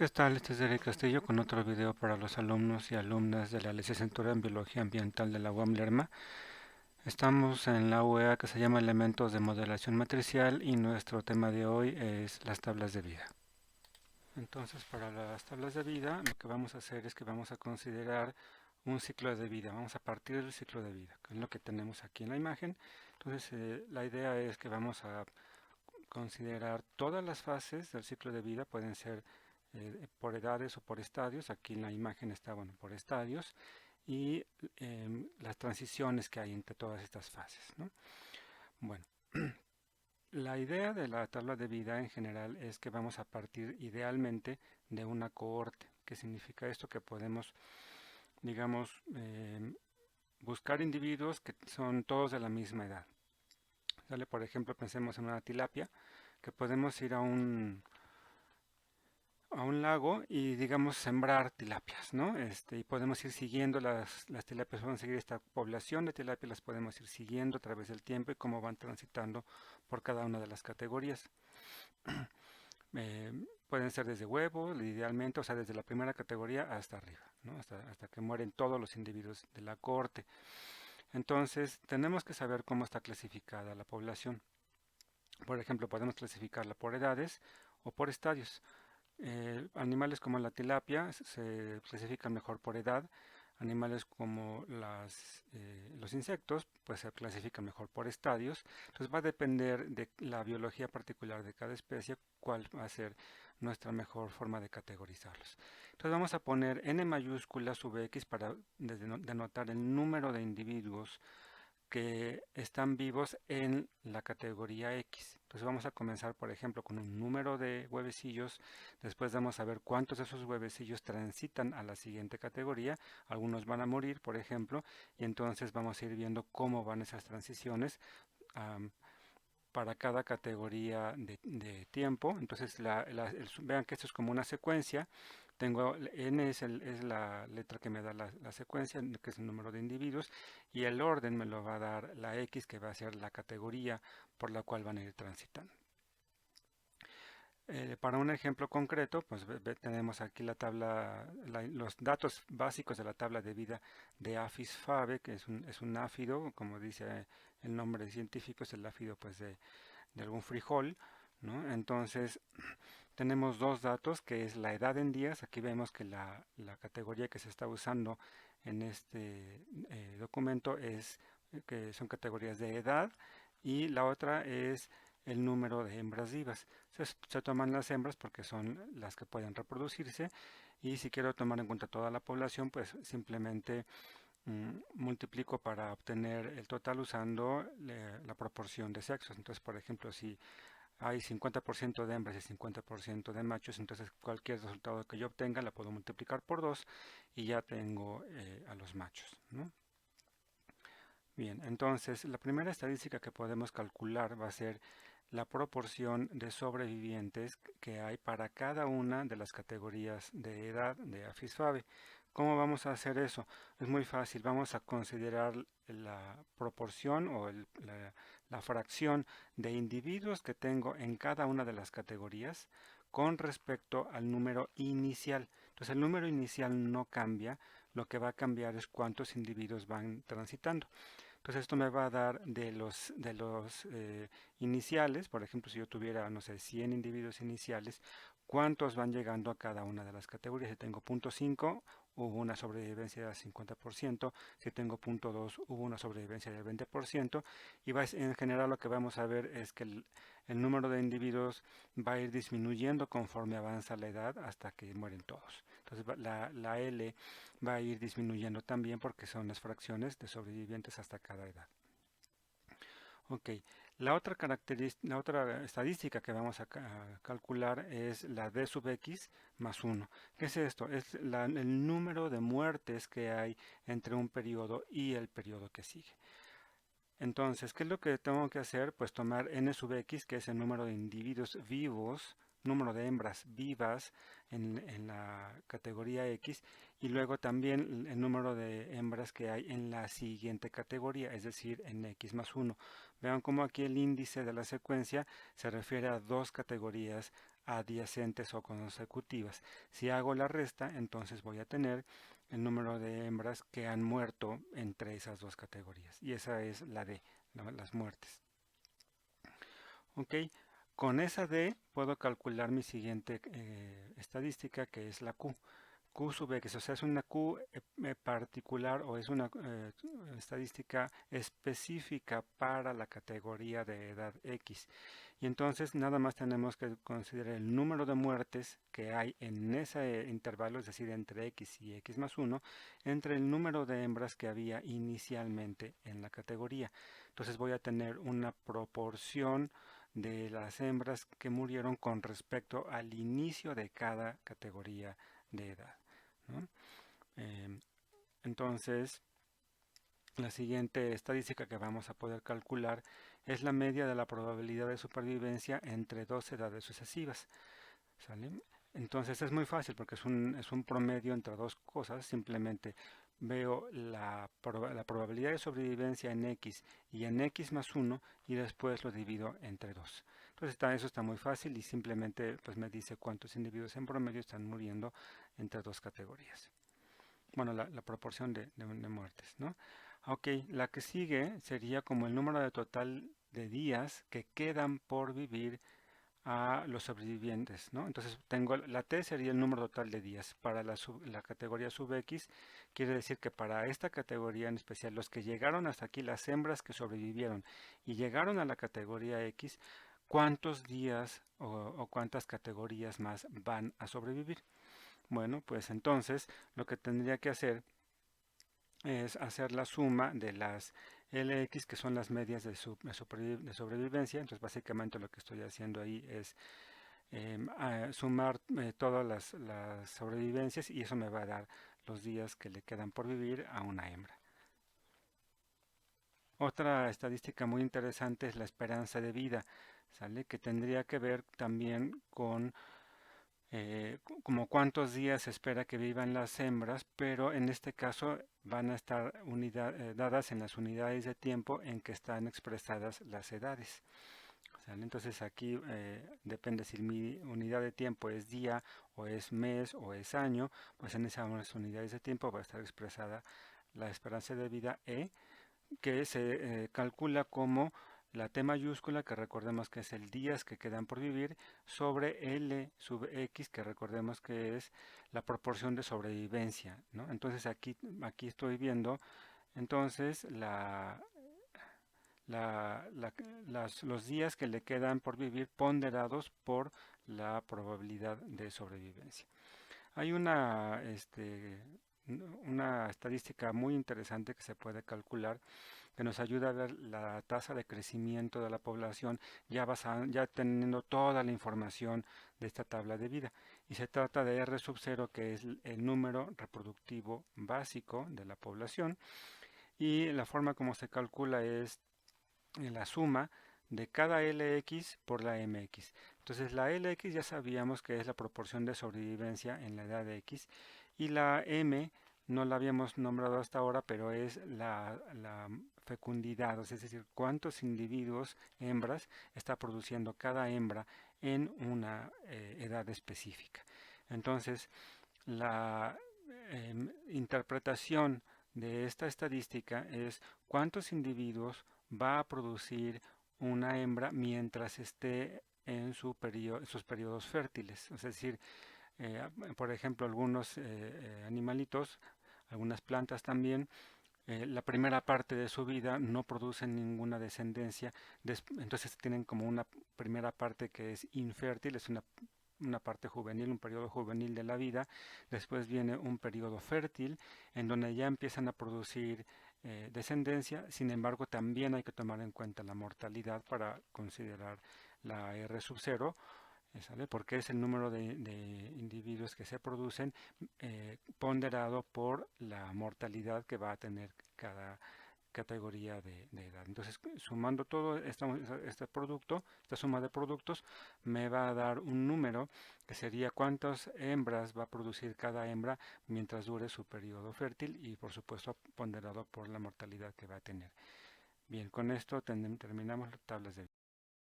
¿Qué tal? Este es Eric Castillo con otro video para los alumnos y alumnas de la licenciatura en Biología Ambiental de la UAM Lerma. Estamos en la UEA que se llama Elementos de Modelación Matricial y nuestro tema de hoy es las tablas de vida. Entonces, para las tablas de vida, lo que vamos a hacer es que vamos a considerar un ciclo de vida. Vamos a partir del ciclo de vida, que es lo que tenemos aquí en la imagen. Entonces, la idea es que vamos a considerar todas las fases del ciclo de vida, pueden ser por edades o por estadios. Aquí en la imagen está, bueno, por estadios y las transiciones que hay entre todas estas fases, ¿no? Bueno, la idea de la tabla de vida en general es que vamos a partir idealmente de una cohorte. ¿Qué significa esto? Que podemos, digamos, buscar individuos que son todos de la misma edad. ¿Sale? Por ejemplo, pensemos en una tilapia, que podemos ir a un lago y digamos sembrar tilapias, ¿no? Y podemos ir siguiendo las tilapias, vamos a seguir esta población de tilapias, las podemos ir siguiendo a través del tiempo y cómo van transitando por cada una de las categorías. Pueden ser desde huevo, idealmente, o sea, desde la primera categoría hasta arriba, ¿no? Hasta que mueren todos los individuos de la cohorte. Entonces, tenemos que saber cómo está clasificada la población. Por ejemplo, podemos clasificarla por edades o por estadios. Animales como la tilapia se clasifican mejor por edad. Animales como los insectos, pues se clasifican mejor por estadios. Entonces va a depender de la biología particular de cada especie cuál va a ser nuestra mejor forma de categorizarlos. Entonces vamos a poner n mayúscula sub x para denotar el número de individuos que están vivos en la categoría X. Entonces vamos a comenzar, por ejemplo, con un número de huevecillos. Después vamos a ver cuántos de esos huevecillos transitan a la siguiente categoría. Algunos van a morir, por ejemplo, y entonces vamos a ir viendo cómo van esas transiciones para cada categoría de tiempo. Entonces vean que esto es como una secuencia. Tengo n es la letra que me da la secuencia, que es el número de individuos, y el orden me lo va a dar la x, que va a ser la categoría por la cual van a ir transitando. Para un ejemplo concreto, pues tenemos aquí la tabla, los datos básicos de la tabla de vida de Apis fave, que es un áfido, como dice el nombre científico, es el áfido pues de algún frijol, ¿no? Entonces tenemos dos datos, que es la edad en días. Aquí vemos que la categoría que se está usando en este documento es que son categorías de edad, y la otra es el número de hembras vivas. Se toman las hembras porque son las que pueden reproducirse, y si quiero tomar en cuenta toda la población, pues simplemente multiplico para obtener el total usando la proporción de sexos. Entonces, por ejemplo, si hay 50% de hembras y 50% de machos, entonces cualquier resultado que yo obtenga la puedo multiplicar por 2 y ya tengo a los machos, ¿no? Bien, entonces la primera estadística que podemos calcular va a ser la proporción de sobrevivientes que hay para cada una de las categorías de edad de Apis fave. ¿Cómo vamos a hacer eso? Es muy fácil, vamos a considerar la proporción o la fracción de individuos que tengo en cada una de las categorías con respecto al número inicial. Entonces el número inicial no cambia, lo que va a cambiar es cuántos individuos van transitando. Entonces esto me va a dar de los iniciales. Por ejemplo, si yo tuviera, no sé, 100 individuos iniciales, cuántos van llegando a cada una de las categorías. Si tengo punto 5, hubo una sobrevivencia del 50%. Si tengo punto 2, hubo una sobrevivencia del 20%. Y en general lo que vamos a ver es que el número de individuos va a ir disminuyendo conforme avanza la edad hasta que mueren todos. Entonces la L va a ir disminuyendo también porque son las fracciones de sobrevivientes hasta cada edad. Ok, la otra estadística que vamos a calcular es la D sub x más 1. ¿Qué es esto? Es el número de muertes que hay entre un periodo y el periodo que sigue. Entonces, ¿qué es lo que tengo que hacer? Pues tomar n sub x, que es el número de individuos vivos, número de hembras vivas en la categoría X, y luego también el número de hembras que hay en la siguiente categoría, es decir, en X más 1. Vean cómo aquí el índice de la secuencia se refiere a dos categorías adyacentes o consecutivas. Si hago la resta, entonces voy a tener el número de hembras que han muerto entre esas dos categorías. Y esa es la D, las muertes. Ok, con esa D puedo calcular mi siguiente estadística, que es la Q. Q sub X, o sea, es una Q particular o es una estadística específica para la categoría de edad X. Y entonces nada más tenemos que considerar el número de muertes que hay en ese intervalo, es decir, entre X y X más 1, entre el número de hembras que había inicialmente en la categoría. Entonces voy a tener una proporción de las hembras que murieron con respecto al inicio de cada categoría de edad, ¿no? Entonces, la siguiente estadística que vamos a poder calcular es la media de la probabilidad de supervivencia entre dos edades sucesivas. ¿Sale? Entonces es muy fácil porque es un promedio entre dos cosas. Simplemente veo la probabilidad de sobrevivencia en X y en X más 1 y después lo divido entre 2. Entonces eso está muy fácil y simplemente pues me dice cuántos individuos en promedio están muriendo entre dos categorías. Bueno, la proporción de muertes, ¿no? Ok, la que sigue sería como el número de total de días que quedan por vivir a los sobrevivientes, ¿no? Entonces tengo la T sería el número total de días. Para la categoría sub X, quiere decir que para esta categoría en especial, los que llegaron hasta aquí, las hembras que sobrevivieron y llegaron a la categoría X, ¿cuántos días o cuántas categorías más van a sobrevivir? Bueno, pues entonces lo que tendría que hacer es hacer la suma de las LX, que son las medias de sobrevivencia. Entonces básicamente lo que estoy haciendo ahí es sumar todas las sobrevivencias y eso me va a dar los días que le quedan por vivir a una hembra. Otra estadística muy interesante es la esperanza de vida, ¿sale? Que tendría que ver también con como cuántos días se espera que vivan las hembras, pero en este caso van a estar dadas en las unidades de tiempo en que están expresadas las edades. ¿Sale? Entonces aquí depende si mi unidad de tiempo es día o es mes o es año, pues en esas unidades de tiempo va a estar expresada la esperanza de vida E, que se calcula como la T mayúscula, que recordemos que es el días que quedan por vivir, sobre L sub X, que recordemos que es la proporción de sobrevivencia, ¿no? Entonces aquí estoy viendo entonces los días que le quedan por vivir ponderados por la probabilidad de sobrevivencia. Hay una estadística muy interesante que se puede calcular que nos ayuda a ver la tasa de crecimiento de la población ya teniendo toda la información de esta tabla de vida. Y se trata de R sub 0, que es el número reproductivo básico de la población. Y la forma como se calcula es la suma de cada LX por la MX. Entonces la LX ya sabíamos que es la proporción de sobrevivencia en la edad de X y la M no la habíamos nombrado hasta ahora, pero es la fecundidad, es decir, cuántos individuos hembras está produciendo cada hembra en una edad específica. Entonces, la interpretación de esta estadística es cuántos individuos va a producir una hembra mientras esté en sus periodos fértiles. Es decir, por ejemplo, algunos animalitos, algunas plantas también, la primera parte de su vida no producen ninguna descendencia, entonces tienen como una primera parte que es infértil, es una parte juvenil, un periodo juvenil de la vida. Después viene un periodo fértil en donde ya empiezan a producir descendencia. Sin embargo, también hay que tomar en cuenta la mortalidad para considerar la R sub 0, ¿sale? Porque es el número de individuos que se producen ponderado por la mortalidad que va a tener cada categoría de edad. Entonces, sumando todo este producto, esta suma de productos, me va a dar un número que sería cuántas hembras va a producir cada hembra mientras dure su periodo fértil y, por supuesto, ponderado por la mortalidad que va a tener. Bien, con esto terminamos las tablas de